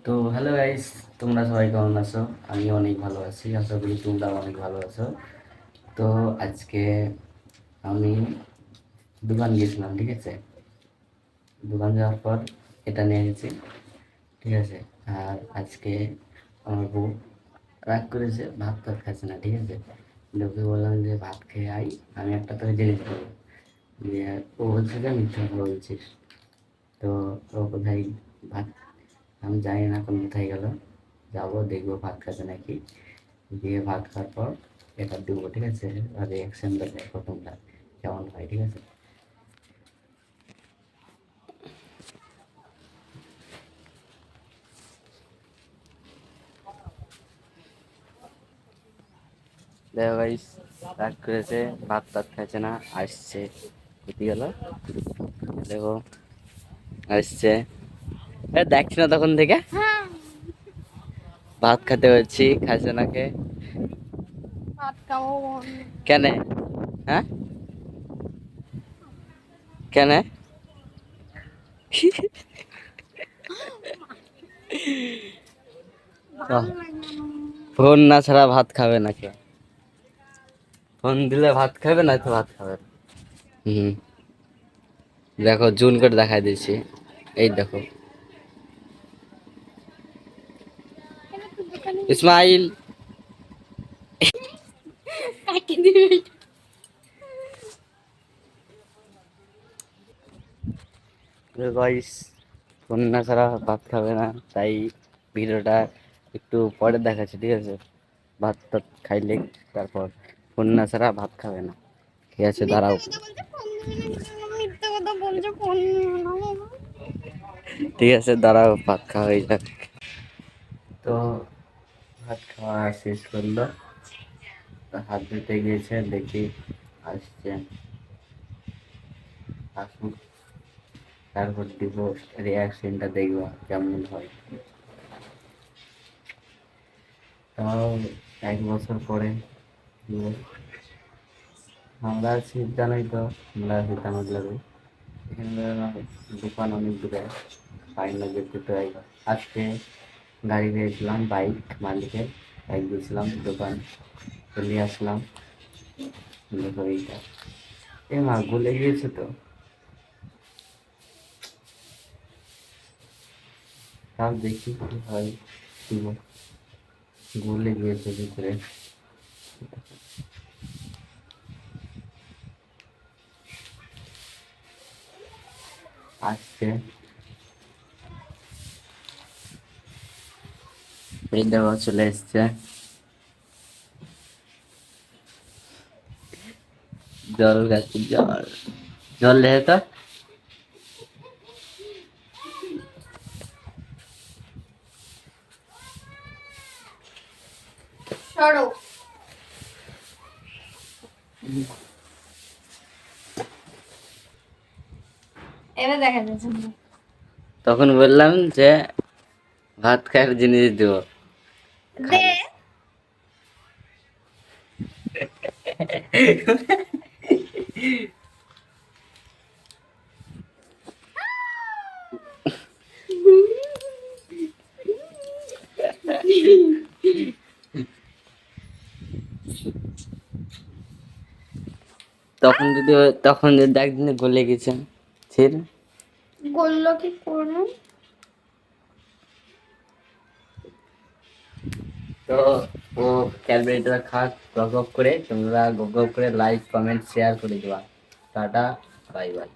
তো hello guys, তোমরা সবাই কেমন আছো? আমি অনেক ভালো আছি, আশা করি তোমরাও অনেক ভালো আছো। তো আজকে আমি দোকান গেছিলাম, ঠিক আছে? দোকান যাওয়ার পর এটা নিয়ে গেছি, ঠিক আছে? আর আজকে আমার বউ রাগ করেছে, ভাত টাত খাচ্ছে না, ঠিক আছে? ওকে বললাম যে ভাত খেয়ে আই, আমি একটা তোকে জিনিস দেবো। দিয়ে ও বলছে যে মিথ্যা কথা বলছিস। তো ও কোথায় ভাত, আমি জানি না কোন কোথায় গেল। যাবো দেখবো ভাত খাচ্ছে নাকি, দিয়ে ভাত খাওয়ার পর এটা দেবো, ঠিক আছে? আর রিয়াকশনটা দেখো তোমরা কেমন হয়, ঠিক আছে? দেখো গাইস, রাগ করেছে, ভাত টাত খাচ্ছে না, আসছে কোথায় গেল দেখো, আসছে। দেখছি না তখন থেকে ভাত খেতে হচ্ছি, খাচ্ছে না কে? ভাত খাবো কেন? হ্যাঁ, কেন? ভালো লাগে না। ফোন না ছাড়া ভাত খাবে না কে? ফোন দিলে ভাত খাবে, না তো ভাত খাবে না। হুম, দেখো জুন করে দেখাই দিচ্ছি, এই দেখো কেন তুই দোকানে ইসমাইল। কাকে দিবি? গাইস, ফোন না ছাড়া ভাত খাবে না, তাই ভিডিওটা একটু পরে দেখাচ্ছি, ঠিক আছে? ভাত টাত খাইলে তারপর ফোন না ছাড়া ভাত খাবে না, ঠিক আছে? মিথ্যা দাঁড়াও, কথা বলছে, ফোন দিবি না কেন? মিথ্যা কথা বলছে, ফোন দিবি না বাবা। ঠিক আছে, দাঁড়াও, ভাত খাওয়া হয়ে যাক। তো ভাত খাওয়া শেষ করলো, তো হাত ধুতে গিয়েছে, দেখি আসছে, আসুক, তারপর দিব রিয়াকশনটা, দেখবো কেমন হয়। তাও 1 বছর পরে দিব। আমরা আছি, জানোই তো, আমরা আছি তামিলনাড়ু। এখানে দোকান অনেক দূরে, পাই না যেতে, তো আজকে গাড়ি পেয়েছিলাম, বাইক মালিকের বাইক দিয়েছিলাম, দোকান চলে আসলাম। দেখো এইটা, এ মা গলে গিয়েছে তো, তাও দেখি কি হয়, দিব। গলে গিয়েছে ভিতরে, আসছে, এই দেখো চলে এসছে। জল খাচ্ছি, জল, জল দেখে তো। সরো, এবার দেখা যাচ্ছে না। তখন বললাম যে ভাত খাওয়ার জিনিস দেবো, দে। খাবে। তখন যদি একদিন গলে গেছে, ছিল। বললো কি করলো? তো ও ক্যালকুলেটর খাক গপ গপ করে, তোমরা গপ গপ করে লাইক কমেন্ট শেয়ার করে দেওয়া। Tata, bye bye.